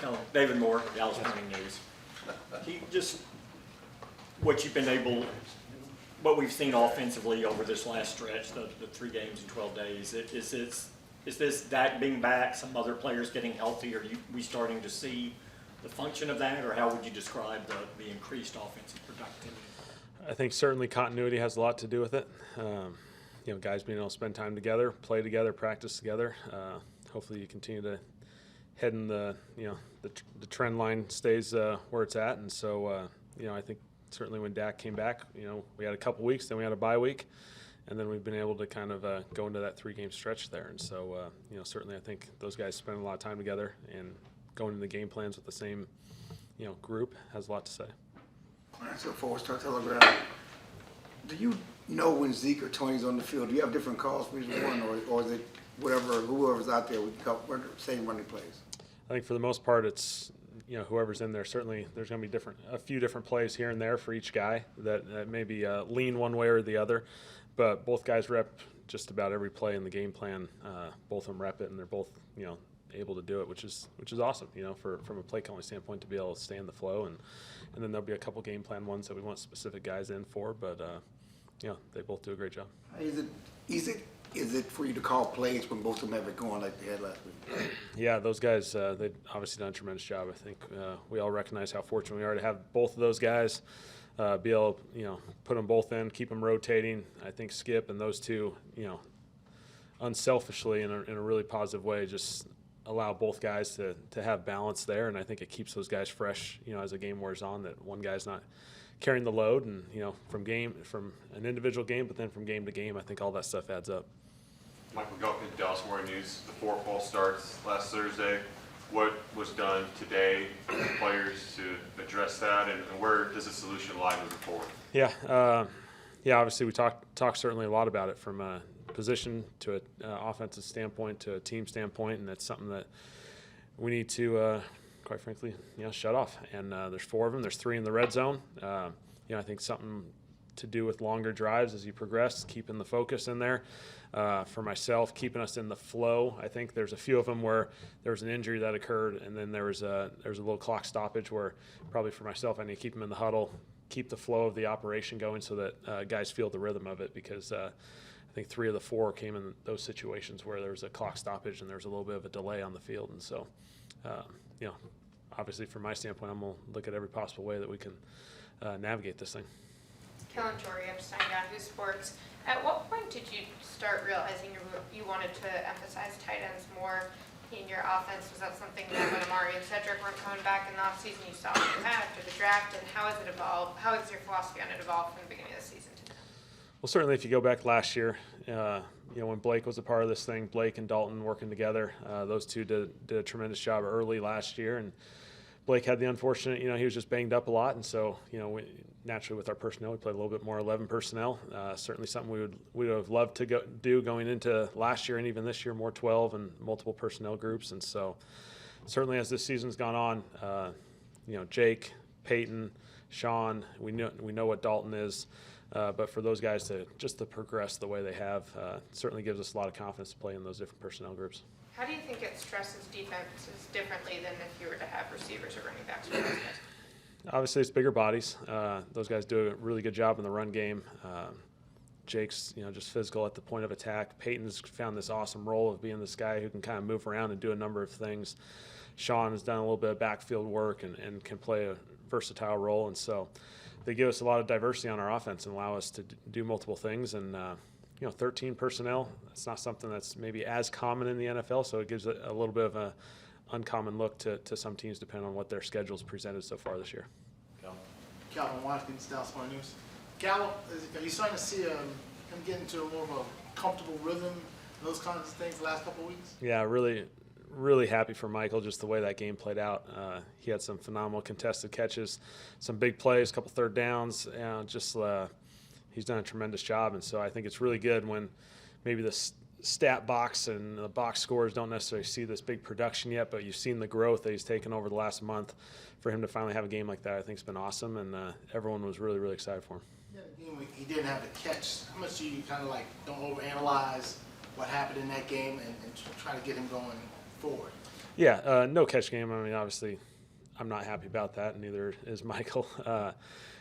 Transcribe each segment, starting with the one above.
Kellen. David Moore, Dallas Morning News. Just what you've been able, what we've seen offensively over this last stretch, the 3 games in 12 days, is this Dak being back, some other players getting healthy? Are we starting to see the function of that, or how would you describe the increased offensive productivity? I think certainly continuity has a lot to do with it. Guys being able to spend time together, play together, practice together. Hopefully you continue to head in the trend line stays where it's at. And so, I think certainly when Dak came back, we had a couple weeks, then we had a bye week, and then we've been able to kind of go into that 3-game stretch there. And so, certainly I think those guys spend a lot of time together, and going into the game plans with the same, group has a lot to say. All right, so before we start telegraph, do you know when Zeke or Tony's on the field? Do you have different calls for each one, or is it whoever's out there, we call same running plays? I think for the most part, it's whoever's in there. Certainly, there's going to be a few different plays here and there for each guy that maybe lean one way or the other. But both guys rep just about every play in the game plan. Both of them rep it, and they're both able to do it, which is awesome. From a play calling standpoint, to be able to stay in the flow, and then there'll be a couple game plan ones that we want specific guys in for. But they both do a great job. Is it for you to call plays when both of them have it going like they had last week? Yeah, those guys, they've obviously done a tremendous job. I think we all recognize how fortunate we are to have both of those guys be able to, put them both in, keep them rotating. I think Skip and those two, unselfishly in a really positive way, just allow both guys to have balance there. And I think it keeps those guys fresh, as the game wears on, that one guy's not carrying the load. And, from an individual game, but then from game to game, I think all that stuff adds up. Michael Gilpin, Dallas Morning News. The 4 fall starts last Thursday. What was done today for the players to address that, and where does the solution lie moving forward? Yeah, obviously we talk certainly a lot about it from a position to an offensive standpoint to a team standpoint, and that's something that we need to, quite frankly, shut off. And there's 4 of them. There's 3 in the red zone. I think something to do with longer drives as you progress, keeping the focus in there. For myself, keeping us in the flow. I think there's a few of them where there was an injury that occurred, and then there was a little clock stoppage where probably for myself I need to keep them in the huddle, keep the flow of the operation going so that guys feel the rhythm of it, because I think 3 of the 4 came in those situations where there was a clock stoppage and there was a little bit of a delay on the field. And so, obviously from my standpoint, I'm going to look at every possible way that we can navigate this thing. Kellen, Epstein, Yahoo Sports. At what point did you start realizing you wanted to emphasize tight ends more in your offense? Was that something that when Amari and Cedric were coming back in the offseason, you saw them after the draft? And how has it evolved? How has your philosophy on it evolved from the beginning of the season to now? Well, certainly if you go back last year, when Blake was a part of this thing, Blake and Dalton working together, those two did a tremendous job early last year. And Blake had the unfortunate, he was just banged up a lot. And so, naturally with our personnel, we played a little bit more 11 personnel. Certainly something we would have loved to do going into last year and even this year, more 12 and multiple personnel groups. And so certainly as this season's gone on, Jake, Peyton, Sean, we know what Dalton is. But for those guys to progress the way they have, certainly gives us a lot of confidence to play in those different personnel groups. How do you think it stresses defenses differently than if you were to have receivers or running backs for those guys? Obviously, it's bigger bodies. Those guys do a really good job in the run game. Jake's, just physical at the point of attack. Peyton's found this awesome role of being this guy who can kind of move around and do a number of things. Sean has done a little bit of backfield work and can play a versatile role. And so they give us a lot of diversity on our offense and allow us to do multiple things. And 13 personnel, that's not something that's maybe as common in the NFL, so it gives a little bit of a uncommon look to some teams depending on what their schedule's presented so far this year. Calvin Watkins, Dallas Morning News. Calvin, are you starting to see him get into more of a comfortable rhythm, those kinds of things the last couple of weeks? Yeah, really happy for Michael, just the way that game played out. He had some phenomenal contested catches, some big plays, a couple third downs, he's done a tremendous job. And so I think it's really good when maybe the stat box and the box scores don't necessarily see this big production yet, but you've seen the growth that he's taken over the last month. For him to finally have a game like that, I think it's been awesome, and everyone was really, really excited for him. Yeah, the game he didn't have the catch. How much do you kind of don't overanalyze what happened in that game and try to get him going forward? Yeah, no catch game. I mean, obviously, I'm not happy about that, and neither is Michael.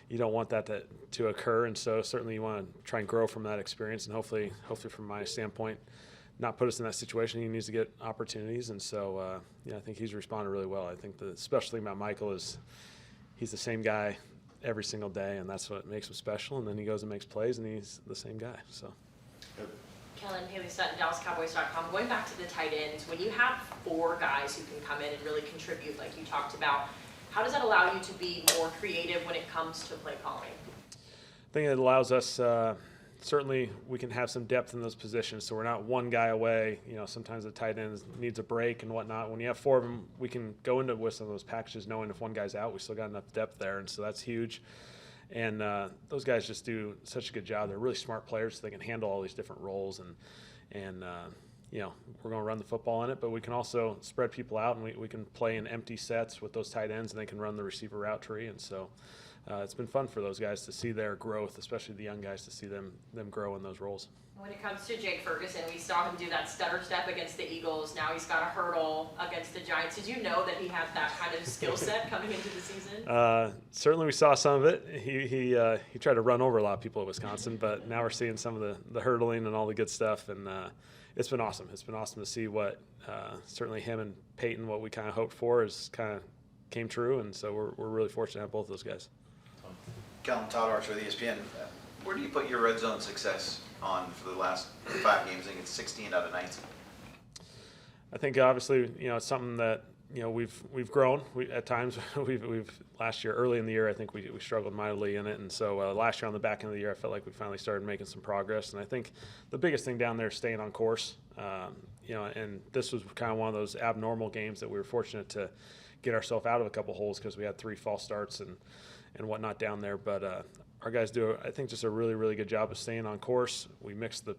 You don't want that to occur, and so certainly you want to try and grow from that experience, and hopefully from my standpoint, not put us in that situation. He needs to get opportunities, and so I think he's responded really well. I think the special thing about Michael is he's the same guy every single day, and that's what makes him special. And then he goes and makes plays, and he's the same guy. So. Kellen, Haley Sutton, DallasCowboys.com. Going back to the tight ends, when you have 4 guys who can come in and really contribute, like you talked about, how does that allow you to be more creative when it comes to play calling? I think it allows us, certainly we can have some depth in those positions, so we're not one guy away. Sometimes the tight end needs a break and whatnot. When you have 4 of them, we can go into with some of those packages knowing if one guy's out, we still got enough depth there, and so that's huge. And those guys just do such a good job. They're really smart players, so they can handle all these different roles. And we're going to run the football in it, but we can also spread people out, and we can play in empty sets with those tight ends, and they can run the receiver route tree. And so it's been fun for those guys to see their growth, especially the young guys, to see them grow in those roles. When it comes to Jake Ferguson, we saw him do that stutter step against the Eagles. Now he's got a hurdle against the Giants. Did you know that he had that kind of skill set coming into the season? Certainly we saw some of it. He tried to run over a lot of people at Wisconsin, but now we're seeing some of the hurdling and all the good stuff, and it's been awesome. It's been awesome to see what certainly him and Peyton, what we kind of hoped for, is kind of came true, and so we're really fortunate to have both those guys. Kellen, Todd Archer with ESPN. Where do you put your red zone success on for the last 5 games? I think it's 16 out of 19. I think obviously it's something that we've grown. At times we've last year early in the year I think we struggled mightily in it, and so last year on the back end of the year I felt like we finally started making some progress. And I think the biggest thing down there is staying on course. And this was kind of one of those abnormal games that we were fortunate to get ourselves out of a couple holes because we had 3 false starts and whatnot down there. But our guys do, I think, just a really, really good job of staying on course. We mixed the.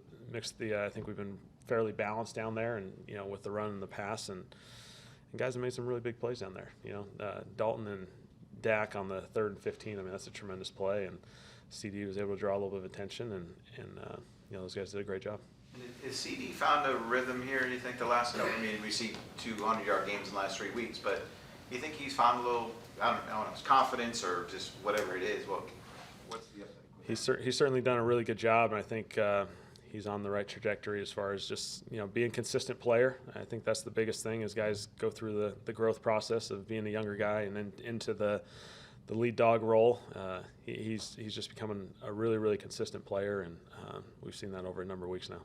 I think we've been fairly balanced down there, and with the run and the pass, and guys have made some really big plays down there. Dalton and Dak on the 3rd and 15. I mean, that's a tremendous play, and CD was able to draw a little bit of attention, and those guys did a great job. Has CD found a rhythm here? Do you think the last couple? I mean, we see 200-yard games in the last 3 weeks, but do you think he's found a little, I don't know, confidence or just whatever it is? What's the update? He's certainly done a really good job, and I think he's on the right trajectory as far as just being a consistent player. I think that's the biggest thing as guys go through the growth process of being a younger guy and then into the lead dog role. He's just becoming a really, really consistent player, and we've seen that over a number of weeks now.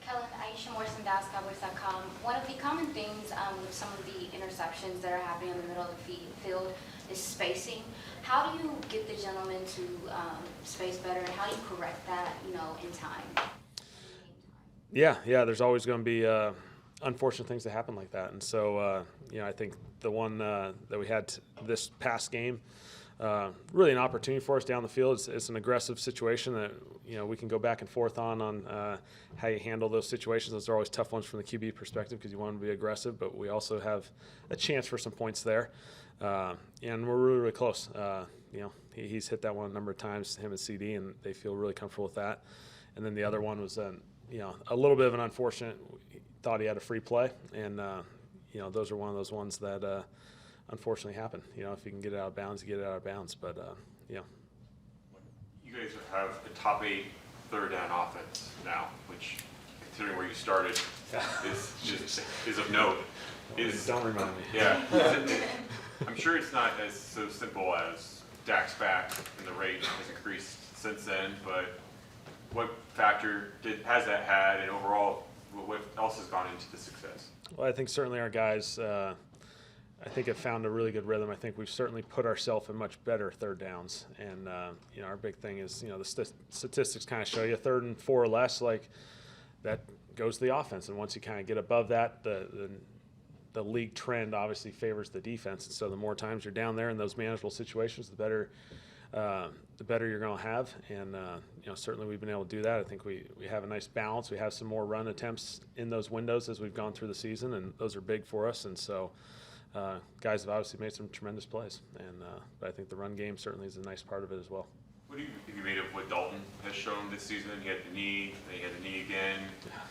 Kellen, Aisha Morrison, DallasCowboys.com. One of the common things with some of the interceptions that are happening in the middle of the field is spacing. How do you get the gentleman to space better, and how do you correct that, in time? Yeah. There's always going to be unfortunate things that happen like that, and so I think the one that we had this past game, really an opportunity for us down the field. It's an aggressive situation that we can go back and forth on how you handle those situations. Those are always tough ones from the QB perspective because you want them to be aggressive, but we also have a chance for some points there, and we're really, really close. He's hit that one a number of times, him and CD, and they feel really comfortable with that. And then the other one was a little bit of an unfortunate. Thought he had a free play, and those are one of those ones that unfortunately happen. If you can get it out of bounds, you get it out of bounds. But You guys have a top 8 third down offense now, which, considering where you started, is of note. Don't remind me. Yeah. I'm sure it's not as so simple as Dak's back and the rate has increased since then, but what factor has that had, and overall, what else has gone into the success? Well, I think certainly our guys, I think have found a really good rhythm. I think we've certainly put ourselves in much better third downs, and our big thing is the statistics kind of show you 3rd and 4 or less, like that goes to the offense, and once you kind of get above that, the league trend obviously favors the defense, and so the more times you're down there in those manageable situations, the better you're going to have. And certainly we've been able to do that. I think we have a nice balance. We have some more run attempts in those windows as we've gone through the season, and those are big for us. And so guys have obviously made some tremendous plays, and but I think the run game certainly is a nice part of it as well. What do you think you made of what Dalton has shown this season? He had the knee, then he had the knee again,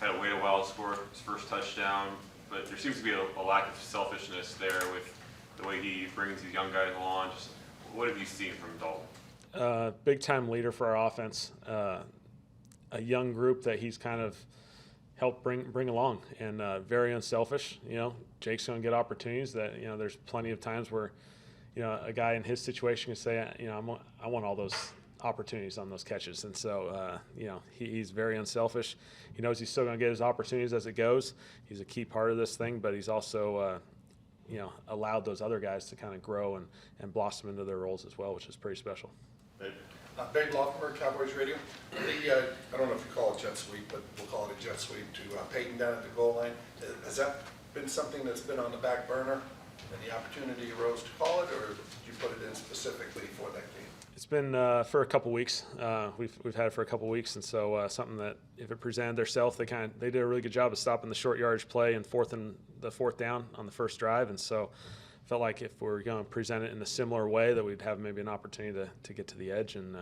had to wait a while to score his first touchdown. but there seems to be a lack of selfishness there with the way he brings these young guys along. Just what have you seen from Dalton? Big time leader for our offense. A young group that he's kind of helped bring along, and very unselfish. You know, Jake's going to get opportunities that, you know, there's plenty of times where, you know, a guy in his situation can say, you know, I want all those opportunities on those catches. And so, you know, he's very unselfish. He knows he's still going to get his opportunities as it goes. He's a key part of this thing, but he's also, you know, allowed those other guys to kind of grow and blossom into their roles as well, which is pretty special. Ben Loffenberg, Cowboys Radio. I don't know if you call it jet sweep, but we'll call it a jet sweep to Peyton down at the goal line. Has that been something that's been on the back burner and the opportunity arose to call it, or did you put it in specifically for that game? It's been for a couple weeks. We've had it for a couple weeks, and so something that if it presented themselves, they did a really good job of stopping the short yardage play and fourth down on the first drive, and so felt like if we're going to present it in a similar way, that we'd have maybe an opportunity to get to the edge, and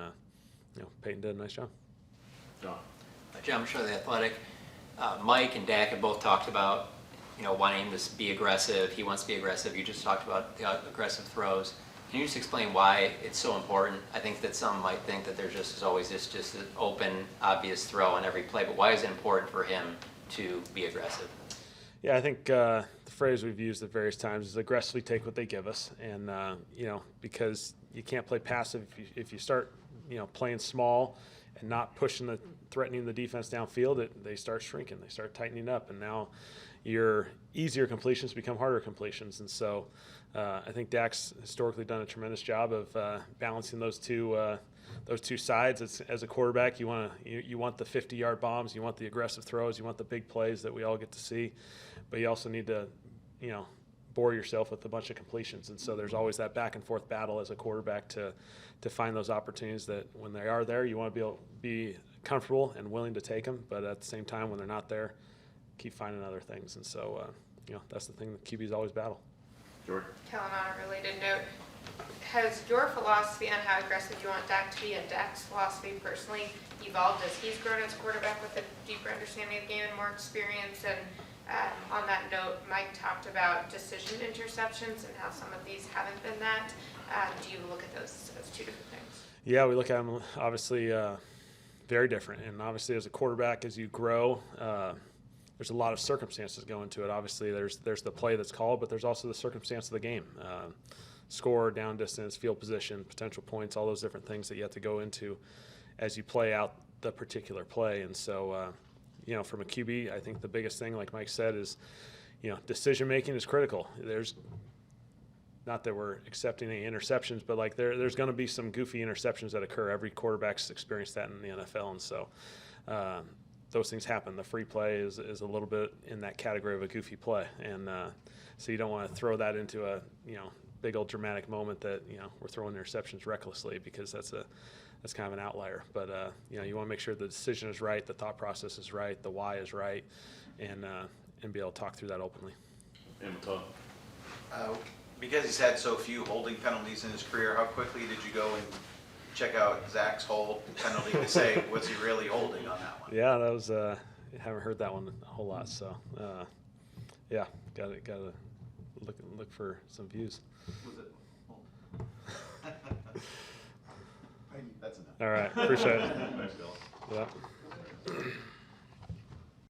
you know, Peyton did a nice job. John Michelle, The Athletic. Mike and Dak have both talked about, you know, wanting to be aggressive. He wants to be aggressive. You just talked about the aggressive throws. Can you just explain why it's so important? I think that some might think that there just is always just an open, obvious throw on every play, but why is it important for him to be aggressive? Yeah, I think the phrase we've used at various times is aggressively take what they give us, and you know, because you can't play passive if you start, you know, playing small and not threatening the defense downfield. They start shrinking, they start tightening up, and now your easier completions become harder completions. And so I think Dak's historically done a tremendous job of balancing those two sides. As a quarterback, you want the 50-yard bombs, you want the aggressive throws, you want the big plays that we all get to see, but you also need to, you know, bore yourself with a bunch of completions. And so there's always that back and forth battle as a quarterback to find those opportunities that when they are there, you want to be comfortable and willing to take them, but at the same time, when they're not there, keep finding other things. And so, you know, that's the thing that QBs always battle. Jordan? Kellen, on a related note, has your philosophy on how aggressive you want Dak to be and Dak's philosophy personally evolved as he's grown as quarterback with a deeper understanding of the game and more experience? And on that note, Mike talked about decision interceptions and how some of these haven't been that. Do you look at those as two different things? Yeah, we look at them obviously very different. And obviously as a quarterback, as you grow, there's a lot of circumstances go into it. Obviously there's the play that's called, but there's also the circumstance of the game. Score, down distance, field position, potential points, all those different things that you have to go into as you play out the particular play. And so, you know, from a QB, I think the biggest thing, like Mike said, is, you know, decision making is critical. There's not that we're accepting any interceptions, but like there's going to be some goofy interceptions that occur. Every quarterback's experienced that in the NFL, and so those things happen. The free play is a little bit in that category of a goofy play, and so you don't want to throw that into a, you know, big old dramatic moment that, you know, we're throwing interceptions recklessly, because that's kind of an outlier. But you know, you want to make sure the decision is right, the thought process is right, the why is right, and be able to talk through that openly. Because he's had so few holding penalties in his career, how quickly did you go and check out Zach's hold penalty to say, was he really holding on that one? Yeah, that was I haven't heard that one a whole lot, so yeah, got to look for some views. Was it hold? That's enough. All right, appreciate it. Thanks, Bill. Yeah.